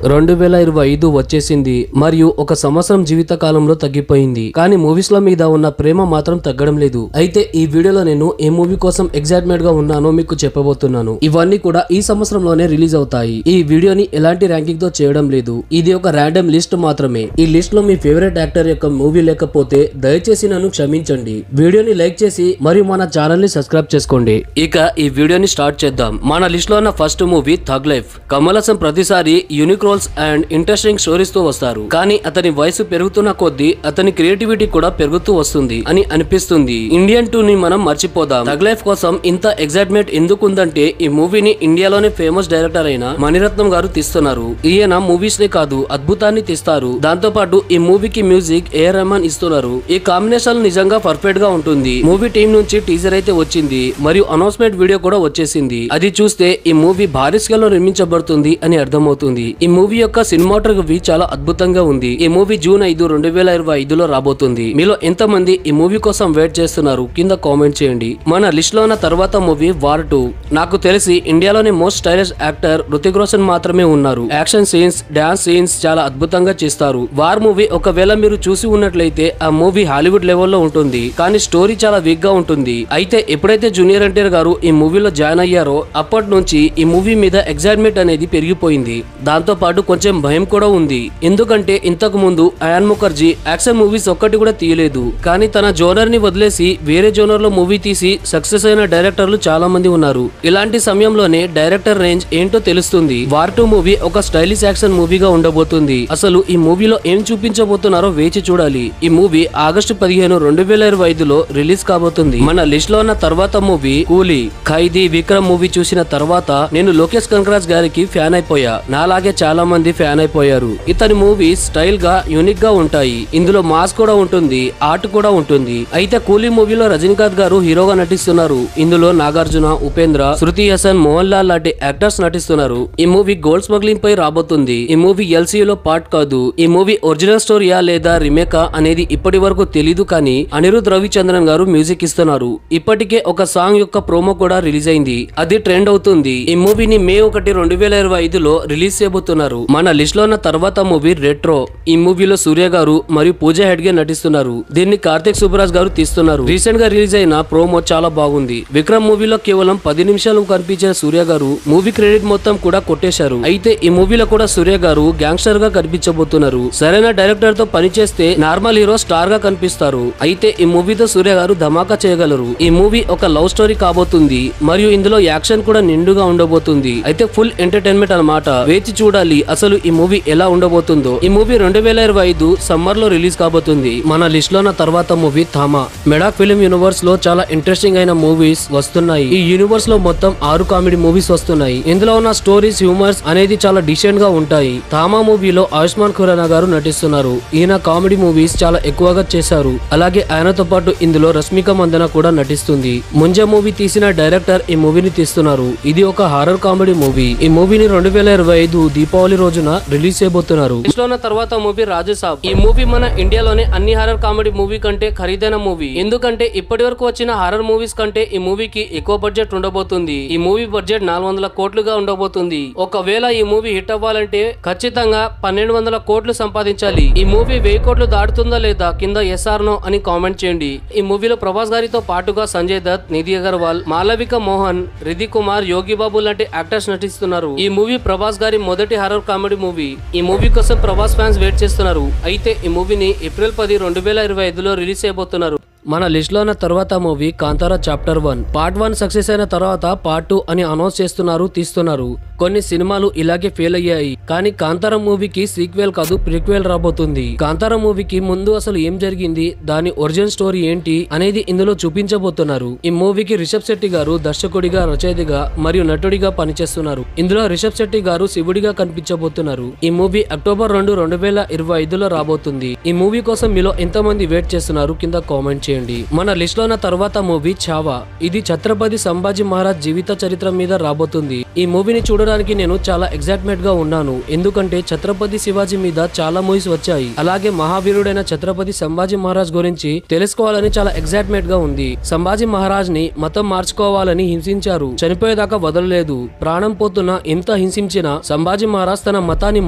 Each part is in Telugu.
2025 వచ్చేసింది మరియు ఒక సంవత్సరం జీవిత కాలంలో తగ్గిపోయింది. కానీ మూవీస్ ల మీద ఉన్న ప్రేమ మాత్రం తగ్గడం లేదు. అయితే ఈ వీడియోలో నేను ఏ మూవీ కోసం ఎగ్జైట్మెంట్ గా ఉన్నానో మీకు చెప్పబోతున్నాను. ఇవన్నీ కూడా ఈ సంవత్సరంలోనే రిలీజ్ అవుతాయి. ఈ వీడియోని ఎలాంటి ర్యాంకింగ్ తో చేయడం లేదు. ఇది ఒక ర్యాండమ్ లిస్ట్ మాత్రమే. ఈ లిస్ట్ లో మీ ఫేవరెట్ యాక్టర్ యొక్క మూవీ లేకపోతే దయచేసి నన్ను క్షమించండి. వీడియోని లైక్ చేసి మరియు మన ఛానల్ ని సబ్స్క్రైబ్ చేసుకోండి. ఇక ఈ వీడియోని స్టార్ట్ చేద్దాం. మన లిస్ట్ లో ఉన్న first movie thug life. Kamal Haasan ప్రతిసారి unique roles and interesting stories తో వస్తారు. కానీ అతని వయసు పెరుగుతున్న కొద్దీ అతని క్రియేటివిటీ కూడా పెరుగుతూ వస్తుంది అని అనిపిస్తుంది. ఇండియన్ 2 ని మనం మర్చిపోదాం. థగ్ లైఫ్ కోసం ఇంత ఎగ్జైట్మెంట్ ఎందుకుందంటే ఈ మూవీని ఇండియాలోనే ఫేమస్ డైరెక్టర్ అయిన మణిరత్నం గారు తీస్తున్నారు. ఈయన మూవీస్ నే కాదు అద్భుతాన్ని తీస్తారు. దాంతో పాటు ఈ మూవీకి మ్యూజిక్ ఏఆర్ రెహమాన్ ఇస్తున్నారు. ఈ కాంబినేషన్ నిజంగా పర్ఫెక్ట్ గా ఉంటుంది. మూవీ టీం నుంచి టీజర్ అయితే వచ్చింది మరియు అనౌన్స్మెంట్ వీడియో కూడా వచ్చేసింది. అది చూస్తే ఈ మూవీ భారీ స్కేల్ లో నిర్మించబడుతుంది అని అర్థమవుతుంది. ఈ మూవీ యొక్క సినిమాటోగ్రఫీ చాలా అద్భుతంగా ఉంది. ఈ మూవీ జూన్ 5, 2025 లో రాబోతుంది. మీలో ఎంత మంది ఈ మూవీ కోసం వెయిట్ చేస్తున్నారు కింద కామెంట్ చేయండి. మన లిస్ట్ లో ఉన్న తర్వాత మూవీ వార్ 2. నాకు తెలిసి ఇండియాలోని most stylish actor Hrithik Roshan మాత్రమే ఉన్నారు. యాక్షన్ సీన్స్, డాన్స్ సీన్స్ చాలా అద్భుతంగా చేస్తారు. వార్ మూవీ ఒకవేళ మీరు చూసి ఉన్నట్లయితే ఆ మూవీ హాలీవుడ్ లెవెల్లో ఉంటుంది. కానీ స్టోరీ చాలా వీక్ గా ఉంటుంది. అయితే ఎప్పుడైతే జూనియర్ ఎన్టీఆర్ గారు ఈ మూవీలో జాయిన్ అయ్యారో అప్పటి నుంచి ఈ మూవీ మీద ఎగ్జైట్మెంట్ అనేది పెరిగిపోయింది. దాంతో పాటు కొంచెం భయం కూడా ఉంది. ఎందుకంటే ఇంతకు ముందు అయాన్ ముఖర్జీ యాక్షన్ మూవీస్ ఒక్కటి కూడా తీయలేదు. కానీ తన జోనర్ ని వదిలేసి వేరే జోనర్ లో మూవీ తీసి సక్సెస్ అయిన డైరెక్టర్లు చాలా మంది ఉన్నారు. ఇలాంటి సమయంలోనే డైరెక్టర్ రేంజ్ ఏంటో తెలుస్తుంది. వార్ 2 మూవీ ఒక స్టైలిష్ యాక్షన్ మూవీగా ఉండబోతుంది. అసలు ఈ మూవీలో ఏం చూపించబోతున్నారో వేచి చూడాలి. ఈ మూవీ ఆగస్టు 15, 2025లో రిలీజ్ కాబోతుంది. మన లిస్ట్ లో ఉన్న తర్వాత మూవీ కూలీ. ఖైదీ, విక్రమ్ మూవీ చూసిన తర్వాత నేను లోకేష్ కనగరాజ్ గారికి ఫ్యాన్ అయిపోయా. నాలాగే చాలా మంది ఫ్యాన్ అయిపోయారు. ఇతని మూవీస్ స్టైల్ గా యూనిక్ గా ఉంటాయి. ఇందులో మాస్ కూడా ఉంటుంది, ఆర్ట్ కూడా ఉంటుంది. అయితే కూలీ మూవీలో రజనీకాంత్ గారు హీరోగా నటిస్తున్నారు. ఇందులో నాగార్జున, ఉపేంద్ర, శృతి హాసన్, మోహన్ లాల్ లాంటి యాక్టర్స్ నటిస్తున్నారు. ఈ మూవీ గోల్డ్ స్మగ్లింగ్ పై రాబోతుంది. ఈ మూవీ ఎల్సీయూలో పార్ట్ కాదు. ఈ మూవీ ఒరిజినల్ స్టోరీయా లేదా రీమేకా అనేది ఇప్పటి వరకు తెలీదు. కానీ అనిరుద్ రవిచంద్రన్ గారు మ్యూజిక్ ఇస్తున్నారు. ఇప్పటికే ఒక సాంగ్ యొక్క ప్రోమో కూడా రిలీజ్ అయింది. అది ట్రెండ్ అవుతుంది. ఈ మూవీని మే 1, 2025లో రిలీజ్ చేయబోతున్నారు. మన లిస్ట్ లో ఉన్న తర్వాత మూవీ రెట్రో. ఈ మూవీలో సూర్య గారు మరియు పూజా హెగ్డే నటిస్తున్నారు. దీన్ని కార్తిక్ సుబ్బరాజ్ గారు తీస్తున్నారు. రీసెంట్ గా రిలీజ్ అయిన ప్రోమో చాలా బాగుంది. విక్రమ్ మూవీలో కేవలం 10 నిమిషాలు కనిపించిన సూర్య గారు మూవీ క్రెడిట్ మొత్తం కూడా కొట్టేశారు. అయితే ఈ మూవీలో కూడా సూర్య గారు గ్యాంగ్స్టర్ గా కనిపించబోతున్నారు. సరైన డైరెక్టర్ తో పనిచేస్తే నార్మల్ హీరో స్టార్ గా కనిపిస్తారు. అయితే ఈ మూవీతో సూర్య గారు ధమాకా చేయగలరు. ఈ మూవీ ఒక లవ్ స్టోరీ కాబోతుంది మరియు ఇందులో యాక్షన్ కూడా నిండుగా ఉండబోతుంది. అయితే ఫుల్ ఎంటర్టైన్మెంట్ అన్నమాట. వేచి చూడాలి అసలు ఈ మూవీ ఎలా ఉండబోతుందో. ఈ మూవీ 2025 సమ్మర్ లో రిలీజ్ కాబోతుంది. మన లిస్ట్ లో ఉన్న తర్వాత మూవీ థామా. మెడాక్ ఫిల్మ్ యూనివర్స్ లో చాలా ఇంట్రెస్టింగ్ అయిన మూవీస్ వస్తున్నాయి. ఈ యూనివర్స్ లో మొత్తం 6 కామెడీ మూవీస్ వస్తున్నాయి. ఇందులో ఉన్న స్టోరీస్, హ్యూమర్స్ అనేది చాలా డిసెంట్ గా ఉంటాయి. థామా మూవీలో ఆయుష్మాన్ ఖురానా గారు నటిస్తున్నారు. ఈయన కామెడీ మూవీస్ చాలా ఎక్కువగా చేశారు. అలాగే ఆయనతో పాటు ఇందులో రష్మిక మందన కూడా నటిస్తుంది. ముంజా మూవీ తీసిన డైరెక్టర్ ఈ మూవీని తీస్తున్నారు. ఇది ఒక హారర్ కామెడీ మూవీ. ఈ మూవీని 2025 దీపావళి రోజున రిలీజ్ చేయబోతున్నారు. లిస్ట్ లో ఉన్న తర్వాత మూవీ రాజసాబ్. ఈ మూవీ మన ఇండియాలోనే అన్ని హారర్ కామెడీ మూవీ కంటే ఖరీదైన మూవీ. ఎందుకంటే ఇప్పటి వరకు వచ్చిన హారర్ మూవీస్ కంటే ఈ మూవీకి ఎక్కువ బడ్జెట్ ఉండబోతుంది. ఈ మూవీ బడ్జెట్ 400 కోట్లుగా ఉండబోతుంది. ఒకవేళ ఈ మూవీ హిట్ అవ్వాలంటే ఖచ్చితంగా 1200 కోట్లు సంపాదించాలి. ఈ మూవీ 1000 కోట్లు దాటుతుందా లేదా కింద ఎస్ఆర్ నో అని కామెంట్ చేయండి. ఈ మూవీలో ప్రభాస్ గారితో పాటుగా సంజయ్ దత్, నిధి అగర్వాల్, మాలవిక మోహన్, రిధి కుమార్, యోగి బాబు లాంటి యాక్టర్స్ నటిస్తున్నారు. ఈ మూవీ ప్రభాస్ గారి మొదటి హారర్ కామెడీ మూవీ. ఈ మూవీ కోసం ప్రభాస్ ఫ్యాన్స్ వెయిట్ చేస్తున్నారు. అయితే ఈ మూవీని ఏప్రిల్ 10, 2025లో రిలీజ్ చేయబోతున్నారు. మన లిస్ట్ లో ఉన్న తర్వాత movie Kantara chapter 1. Part 1 success అయిన తర్వాత పార్ట్ 2 అని అనౌన్స్ చేస్తున్నారు, తీస్తున్నారు. కొన్ని సినిమాలు ఇలాగే ఫెయిల్ అయ్యాయి. కానీ కాంతారా మూవీకి సీక్వెల్ కాదు ప్రీక్వెల్ రాబోతుంది. కాంతారా మూవీకి ముందు అసలు ఏం జరిగింది, దాని ఒరిజినల్ స్టోరీ ఏంటి అనేది ఇందులో చూపించబోతున్నారు. ఈ మూవీకి రిషబ్ శెట్టి గారు దర్శకుడిగా, రచయితగా మరియు నటుడిగా పనిచేస్తున్నారు. ఇందులో రిషబ్ శెట్టి గారు శివుడిగా కనిపించబోతున్నారు. ఈ మూవీ అక్టోబర్ 2, 2025లో రాబోతుంది. ఈ మూవీ కోసం మీలో ఎంతమంది వెయిట్ చేస్తున్నారు కింద కామెంట్ చేయండి. మన లిస్ట్ లో ఉన్న తర్వాత మూవీ చావా. ఇది ఛత్రపతి సంభాజీ మహారాజ్ జీవిత చరిత్ర మీద రాబోతుంది. ఈ మూవీని చూడడం చూడడానికి నేను చాలా ఎగ్జైట్మెంట్ గా ఉన్నాను. ఎందుకంటే ఛత్రపతి శివాజీ మీద చాలా మూవీస్ వచ్చాయి. అలాగే మహావీరుడైన ఛత్రపతి సంభాజీ మహారాజ్ గురించి తెలుసుకోవాలని చాలా ఎగ్జైట్మెంట్ గా ఉంది. సంభాజీ మహారాజ్ ని మతం మార్చుకోవాలని హింసించారు. చనిపోయేదాకా వదలలేదు. ప్రాణం పోతున్నా ఎంత హింసించినా సంభాజీ మహారాజ్ తన మతాన్ని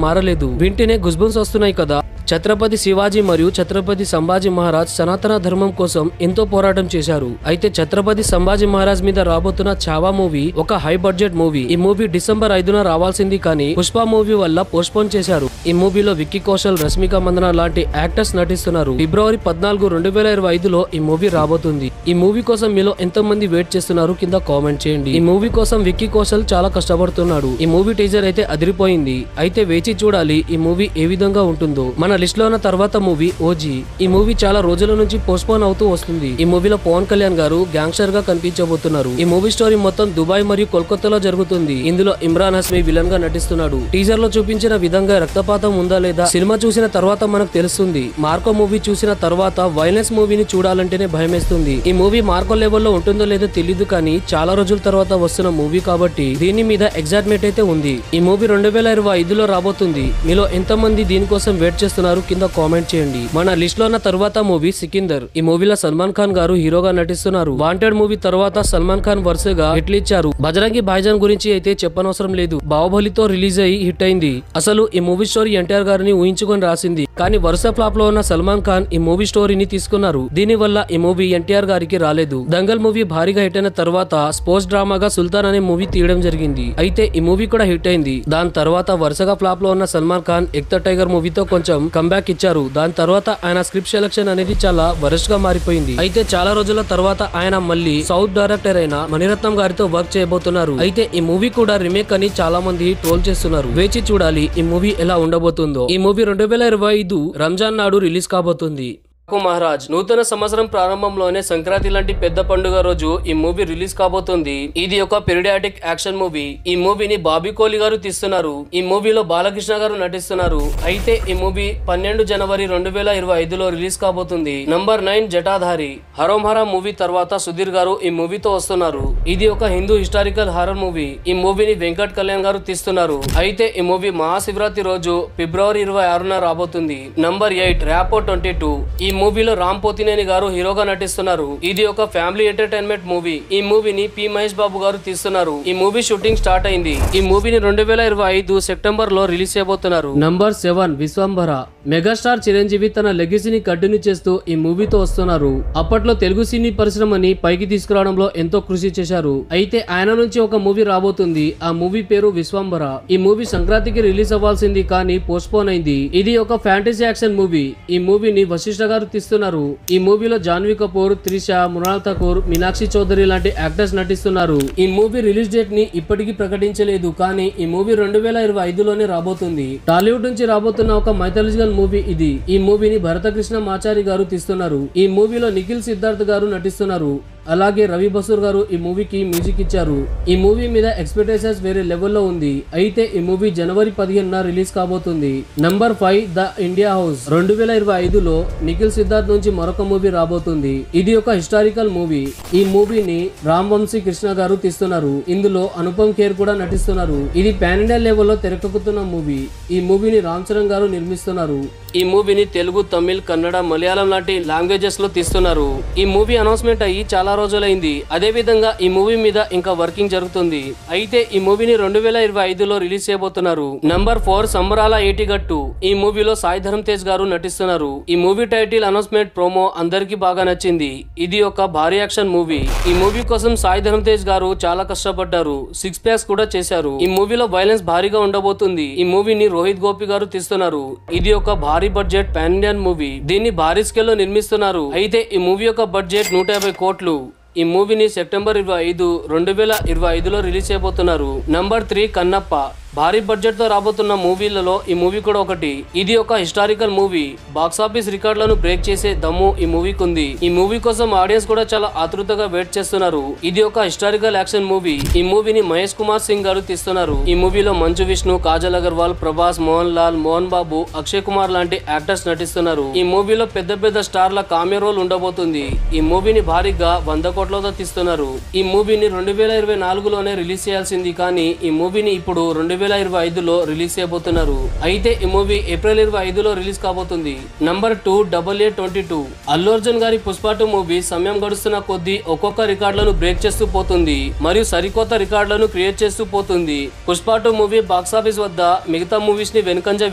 మారలేదు. వింటేనే గుస్బమ్స్ వస్తున్నాయి కదా. ఛత్రపతి శివాజీ మరియు ఛత్రపతి సంభాజీ మహారాజ్ సనాతన ధర్మం కోసం ఎంతో పోరాటం చేశారు. అయితే ఛత్రపతి సంభాజీ మహారాజ్ మీద రాబోతున్న చావా మూవీ ఒక హై బడ్జెట్ మూవీ. ఈ మూవీ డిసెంబర్ 5న రావాల్సింది కానీ పుష్ప మూవీ వల్ల పోస్ట్పోన్ చేశారు. ఈ మూవీలో విక్కీ కౌశల్, రష్మిక మందన లాంటి యాక్టర్స్ నటిస్తున్నారు. ఫిబ్రవరి 14, 2025లో ఈ మూవీ రాబోతుంది. ఈ మూవీ కోసం మీలో ఎంతో మంది వెయిట్ చేస్తున్నారు కింద కామెంట్ చేయండి. ఈ మూవీ కోసం విక్కీ కౌశల్ చాలా కష్టపడుతున్నాడు. ఈ మూవీ టీజర్ అయితే అదిరిపోయింది. అయితే వేచి చూడాలి ఈ మూవీ ఏ విధంగా ఉంటుందో. మన లిస్ట్ లో ఉన్న తర్వాత మూవీ ఓజీ. ఈ మూవీ చాలా రోజుల నుంచి పోస్ట్పోన్ అవుతూ వస్తుంది. ఈ మూవీలో పవన్ కళ్యాణ్ గారు గ్యాంగ్స్టర్ గా కనిపించబోతున్నారు. ఈ మూవీ స్టోరీ మొత్తం దుబాయ్ మరియు కోల్కతాలో జరుగుతుంది. ఇందులో ఇమ్రాన్ హస్మీ విలన్ గా నటిస్తున్నాడు. టీజర్ లో చూపించిన విధంగా రక్తపాతం ఉందా లేదా సినిమా చూసిన తర్వాత మనకు తెలుస్తుంది. మార్కో మూవీ చూసిన తర్వాత వైలెన్స్ మూవీని చూడాలంటేనే భయమేస్తుంది. ఈ మూవీ మార్కో లెవెల్లో ఉంటుందో లేదో తెలియదు కానీ చాలా రోజుల తర్వాత వస్తున్న మూవీ కాబట్టి దీని మీద ఎగ్జైట్మెంట్ అయితే ఉంది. ఈ మూవీ 2025లో రాబోతుంది. మీలో ఎంతమంది దీనికోసం వెయిట్ చేస్తున్నారు కింద కామెంట్ చేయండి. మన లిస్ట్ లో ఉన్న తర్వాత మూవీ సికిందర్. ఈ మూవీలో సల్మాన్ ఖాన్ గారు హీరోగా నటిస్తున్నారు. వాంటెడ్ మూవీ తర్వాత సల్మాన్ ఖాన్ వరుసగా హిట్లు ఇచ్చారు. బజరంగి భాయిజాన్ గురించి అయితే చెప్పనవసరం లేదు. బాహుబలితో రిలీజ్ అయ్యి హిట్ అయింది. అసలు ఈ మూవీ స్టోరీ ఎన్టీఆర్ గారిని ఊహించుకొని రాసింది. కానీ వరుస ఫ్లాప్ లో ఉన్న సల్మాన్ ఖాన్ ఈ మూవీ స్టోరీని తీసుకున్నారు. దీని వల్ల ఈ మూవీ ఎన్టీఆర్ గారికి రాలేదు. దంగల్ మూవీ భారీగా హిట్ అయిన తర్వాత స్పోర్ట్స్ డ్రామాగా సుల్తాన్ అనే మూవీ తీయడం జరిగింది. అయితే ఈ మూవీ కూడా హిట్ అయింది. దాని తర్వాత వరుసగా ఫ్లాప్ లో ఉన్న సల్మాన్ ఖాన్ ఎక్త టైగర్ మూవీతో కొంచెం కంబ్యాక్ ఇచ్చారు. దాని తర్వాత ఆయన స్క్రిప్ట్ సెలక్షన్ అనేది చాలా వరస్ట్ గా మారిపోయింది. అయితే చాలా రోజుల తర్వాత ఆయన మళ్ళీ సౌత్ డైరెక్టర్ అయిన మణిరత్నం గారితో వర్క్ చేయబోతున్నారు. అయితే ఈ మూవీ కూడా రీమేక్ అని చాలా మంది ట్రోల్ చేస్తున్నారు. వేచి చూడాలి ఈ మూవీ ఎలా ఉండబోతుందో. ఈ మూవీ 2025 రంజాన్ నాడు రిలీజ్ కాబోతుంది. మహారాజ్ నూతన సంవత్సరం ప్రారంభంలోనే సంక్రాంతి లాంటి పెద్ద పండుగ రోజు ఈ మూవీ రిలీజ్ కాబోతుంది. ఇది ఒక పెరిడియాటిక్ యాక్షన్ మూవీ. ఈ మూవీని బాబీ కోహ్లీ గారు తీస్తున్నారు. ఈ మూవీలో బాలకృష్ణ గారు నటిస్తున్నారు. అయితే ఈ మూవీ 12 జనవరి 2025లో రిలీజ్ కాబోతుంది. నంబర్ 9 జటాధారి. హరోం హరా మూవీ తర్వాత సుధీర్ గారు ఈ మూవీతో వస్తున్నారు. ఇది ఒక హిందూ హిస్టారికల్ హారర్ మూవీ. ఈ మూవీని వెంకట్ కళ్యాణ్ గారు తీస్తున్నారు. అయితే ఈ మూవీ మహాశివరాత్రి రోజు ఫిబ్రవరి 26న రాబోతుంది. నంబర్ 8 ర్యాపో 22. ఈ మూవీలో రామ్ పోతినేని గారు హీరోగా నటిస్తున్నారు. ఇది ఒక ఫ్యామిలీ ఎంటర్టైన్మెంట్ మూవీ. ఈ మూవీని పి మహేష్ బాబు గారు తీస్తున్నారు. ఈ మూవీ షూటింగ్ స్టార్ట్ అయింది. ఈ మూవీని 2025 సెప్టెంబర్ లో రిలీజ్ చేయబోతున్నారు. నంబర్ 7 విశ్వంభర. మెగాస్టార్ చిరంజీవి తన లెగసీని కంటిన్యూ చేస్తూ ఈ మూవీతో వస్తున్నారు. అప్పట్లో తెలుగు సినీ పరిశ్రమని పైకి తీసుకురావడంలో ఎంతో కృషి చేశారు. అయితే ఆయన నుంచి ఒక మూవీ రాబోతుంది. ఆ మూవీ పేరు విశ్వంభర. ఈ మూవీ సంక్రాంతికి రిలీజ్ అవ్వాల్సింది కానీ పోస్ట్పోన్ అయింది. ఇది ఒక ఫ్యాంటసీ యాక్షన్ మూవీ. ఈ మూవీని వశిష్ఠ గారు తీస్తున్నారు. ఈ మూవీలో జాన్వీ కపూర్, త్రిష, మృణాల్ ఠాకూర్, మీనాక్షి చౌదరి లాంటి యాక్టర్స్ నటిస్తున్నారు. ఈ మూవీ రిలీజ్ డేట్ ని ఇప్పటికీ ప్రకటించలేదు కానీ ఈ మూవీ 2025లోనే రాబోతుంది. టాలీవుడ్ నుంచి రాబోతున్న ఒక మైథాలజికల్ మూవీ ఇది. ఈ మూవీని భరతకృష్ణ మాచారి గారు తీస్తున్నారు. ఈ మూవీలో నిఖిల్ సిద్ధార్థ్ గారు నటిస్తున్నారు. అలాగే రవి బసూర్ గారు ఈ మూవీకి మ్యూజిక్ ఇచ్చారు. ఈ మూవీ మీద ఎక్స్పెక్టేషన్స్ వేరే లెవెల్లో ఉంది. అయితే ఈ మూవీ జనవరి 15న రిలీజ్ కాబోతుంది. Number 5 the India house. 2025లో నిఖిల్ సిద్ధార్థ్ నుంచి మరొక మూవీ రాబోతుంది. ఇది ఒక హిస్టారికల్ మూవీ. ఈ మూవీని రామ్ వంశీ కృష్ణ గారు తీస్తున్నారు. ఇందులో అనుపమ్ ఖేర్ కూడా నటిస్తున్నారు. ఇది పాన్ ఇండియా లెవెల్లో తెరకెక్కుతున్న మూవీ. ఈ మూవీని రామ్ చరణ్ గారు నిర్మిస్తున్నారు. ఈ మూవీని తెలుగు, తమిళ్, కన్నడ, మలయాళం లాంటి లాంగ్వేజెస్ లో తీస్తున్నారు. ఈ మూవీ అనౌన్స్మెంట్ అయ్యి చాలా రోజులైంది. అదే విధంగా ఈ మూవీ మీద ఇంకా వర్కింగ్ జరుగుతుంది. అయితే ఈ మూవీని 2025లో రిలీజ్ చేయబోతున్నారు. నంబర్ 4 సంబరాల ఏటిగట్టు. ఈ మూవీలో సాయి ధరమ్ తేజ్ గారు నటిస్తున్నారు. ఈ మూవీ టైటిల్, అనౌన్స్మెంట్, ప్రోమో అందరికి బాగా నచ్చింది. ఇది ఒక భారీ యాక్షన్ మూవీ. ఈ మూవీ కోసం సాయి ధరమ్ తేజ్ గారు చాలా కష్టపడ్డారు. 6 ప్యాక్స్ కూడా చేశారు. ఈ మూవీలో వైలెన్స్ భారీగా ఉండబోతుంది. ఈ మూవీని రోహిత్ గోపి గారు తీస్తున్నారు. ఇది ఒక భారీ బడ్జెట్ పాన్ ఇండియన్ మూవీ. దీన్ని భారీ స్కేల్ లో నిర్మిస్తున్నారు. అయితే ఈ మూవీ యొక్క బడ్జెట్ 150 కోట్లు. ఈ మూవీని సెప్టెంబర్ 25, 2025లో రిలీజ్ చేయబోతున్నారు. నంబర్ 3 కన్నప్ప. భారీ బడ్జెట్ తో రాబోతున్న మూవీలలో ఈ మూవీ కూడా ఒకటి. ఇది ఒక హిస్టారికల్ మూవీ. బాక్సాఫీస్ రికార్డులను బ్రేక్ చేసే దమ్ము ఈ మూవీకి ఉంది. ఈ మూవీ కోసం ఆడియన్స్ కూడా చాలా ఆతృతగా వెయిట్ చేస్తున్నారు. ఇది ఒక హిస్టారికల్ యాక్షన్ మూవీ. ఈ మూవీని మహేష్ కుమార్ సింగ్ గారు తీస్తున్నారు. ఈ మూవీలో మంచు విష్ణు, కాజల్ అగర్వాల్, ప్రభాస్, మోహన్ లాల్, మోహన్ బాబు, అక్షయ్ కుమార్ లాంటి యాక్టర్స్ నటిస్తున్నారు. ఈ మూవీలో పెద్ద పెద్ద స్టార్ల కామెో రోల్ ఉండబోతుంది. ఈ మూవీని భారీగా 100 కోట్లతో తీస్తున్నారు. ఈ మూవీని 2024లోనే రిలీజ్ చేయాల్సింది, కానీ ఈ మూవీని ఇప్పుడు 2025లో రిలీజ్ చేయబోతున్నారు. అయితే ఈ మూవీ ఏప్రిల్ 25లో రిలీజ్ కాబోతుంది. Number 2 AA22. అల్లు అర్జున్ గారి పుష్ప 2 మూవీ సమయం గడుస్తున్న కొద్దీ ఒక్కొక్క రికార్డులను బ్రేక్ చేస్తూ పోతుంది మరియు సరికొత్త రికార్డులను క్రియేట్ చేస్తూ పోతుంది. పుష్ప 2 మూవీ బాక్సాఫీస్ వద్ద మిగతా మూవీస్ ని వెనుకంజ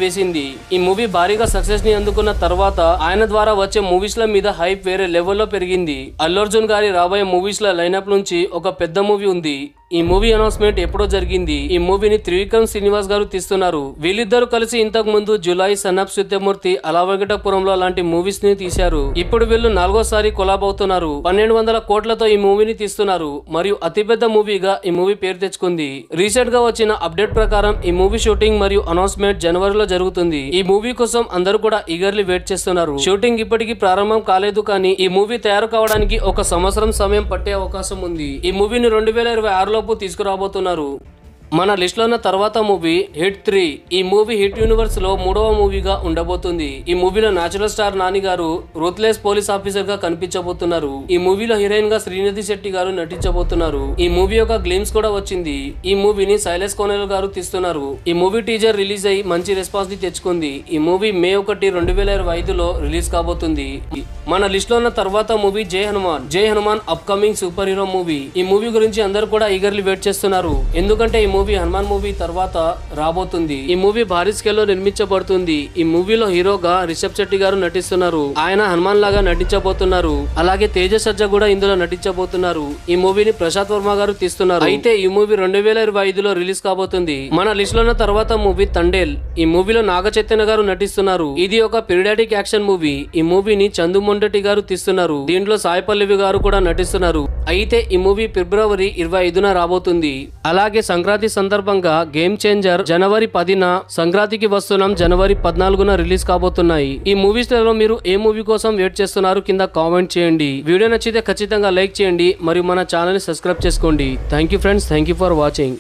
వేసింది. ఈ మూవీ భారీగా సక్సెస్ ని అందుకున్న తర్వాత ఆయన ద్వారా వచ్చే మూవీస్ ల మీద హైప్ వేరే లెవెల్లో పెరిగింది. అల్లు అర్జున్ గారి రాబోయే మూవీస్ ల లైనప్ నుంచి ఒక పెద్ద మూవీ ఉంది. ఈ మూవీ అనౌన్స్మెంట్ ఎప్పుడో జరిగింది. ఈ మూవీని త్రివిక్రమ్ శ్రీనివాస్ గారు తీస్తున్నారు. వీళ్ళిద్దరూ కలిసి ఇంతకు ముందు జులై, సన్ ఆఫ్ సత్యమూర్తి, అలా వెంకటపురంలో లాంటి మూవీస్ ని తీశారు. ఇప్పుడు వీళ్ళు 4వసారి కొలాబ్ అవుతున్నారు. 1200 కోట్లతో ఈ మూవీని తీస్తున్నారు మరియు అతిపెద్ద మూవీగా ఈ మూవీ పేరు తెచ్చుకుంది. రీసెంట్ గా వచ్చిన అప్డేట్ ప్రకారం ఈ మూవీ షూటింగ్ మరియు అనౌన్స్మెంట్ జనవరిలో జరుగుతుంది. ఈ మూవీ కోసం అందరూ కూడా ఈగర్లీ వెయిట్ చేస్తున్నారు. షూటింగ్ ఇప్పటికీ ప్రారంభం కాలేదు, కానీ ఈ మూవీ తయారు కావడానికి 1 సంవత్సరం సమయం పట్టే అవకాశం ఉంది. ఈ మూవీని 2026 లోపు తీసుకురాబోతున్నారు. మన లిస్ట్ లో ఉన్న తర్వాత మూవీ హిట్ 3. ఈ మూవీ హిట్ యూనివర్స్ లో 3వ మూవీగా ఉండబోతుంది. ఈ మూవీలో నేచురల్ స్టార్ నాని గారు రూత్లెస్ పోలీస్ ఆఫీసర్ గా కనిపించబోతున్నారు. ఈ మూవీలో హీరోయిన్ గా శ్రీనిధి శెట్టి గారు నటించబోతున్నారు. ఈ మూవీ యొక్క గ్లిమ్స్ కూడా వచ్చింది. ఈ మూవీని శైలేష్ కోనెల్ గారు తీస్తున్నారు. ఈ మూవీ టీజర్ రిలీజ్ అయ్యి మంచి రెస్పాన్స్ ని తెచ్చుకుంది. ఈ మూవీ మే 1, 2025లో రిలీజ్ కాబోతుంది. మన లిస్ట్ లో ఉన్న తర్వాత మూవీ జై Hanuman upcoming super hero movie. ఈ మూవీ గురించి అందరూ కూడా ఈగర్లీ వెయిట్ చేస్తున్నారు. ఎందుకంటే ఈ మూవీ హనుమాన్ మూవీ తర్వాత రాబోతుంది. ఈ మూవీ భారీ స్కేల్ లో నిర్మించబడుతుంది. ఈ మూవీలో హీరోగా రిషబ్ శెట్టి గారు నటిస్తున్నారు. ఆయన హనుమాన్ లాగా నటించబోతున్నారు. అలాగే తేజ సజ్జా కూడా ఇందులో నటించబోతున్నారు. ఈ మూవీని ప్రశాంత్ వర్మ గారు తీస్తున్నారు. అయితే ఈ మూవీ 2025లో రిలీజ్ కాబోతుంది. మన లిస్ట్ లో ఉన్న తర్వాత మూవీ తండేల్. ఈ మూవీలో నాగ చైతన్య గారు నటిస్తున్నారు. ఇది ఒక పీరియాడిక్ యాక్షన్ మూవీ. ఈ మూవీని చందు మొండటి గారు తీస్తున్నారు. దీంట్లో సాయి పల్లవి గారు కూడా నటిస్తున్నారు. అయితే ఈ మూవీ ఫిబ్రవరి 25న రాబోతుంది. అలాగే సంక్రాంతి సందర్భంగా గేమ్ చేంజర్ జనవరి 10న, సంక్రాంతికి వస్తున్నాం జనవరి 14న రిలీజ్ కాబోతున్నాయి. ఈ మూవీస్ లలో మీరు ఏ మూవీ కోసం వెయిట్ చేస్తున్నారు కింద కామెంట్ చేయండి. వీడియో నచ్చితే ఖచ్చితంగా లైక్ చేయండి మరియు మన ఛానల్ ని సబ్స్క్రైబ్ చేసుకోండి. Thank you friends, thank you for watching.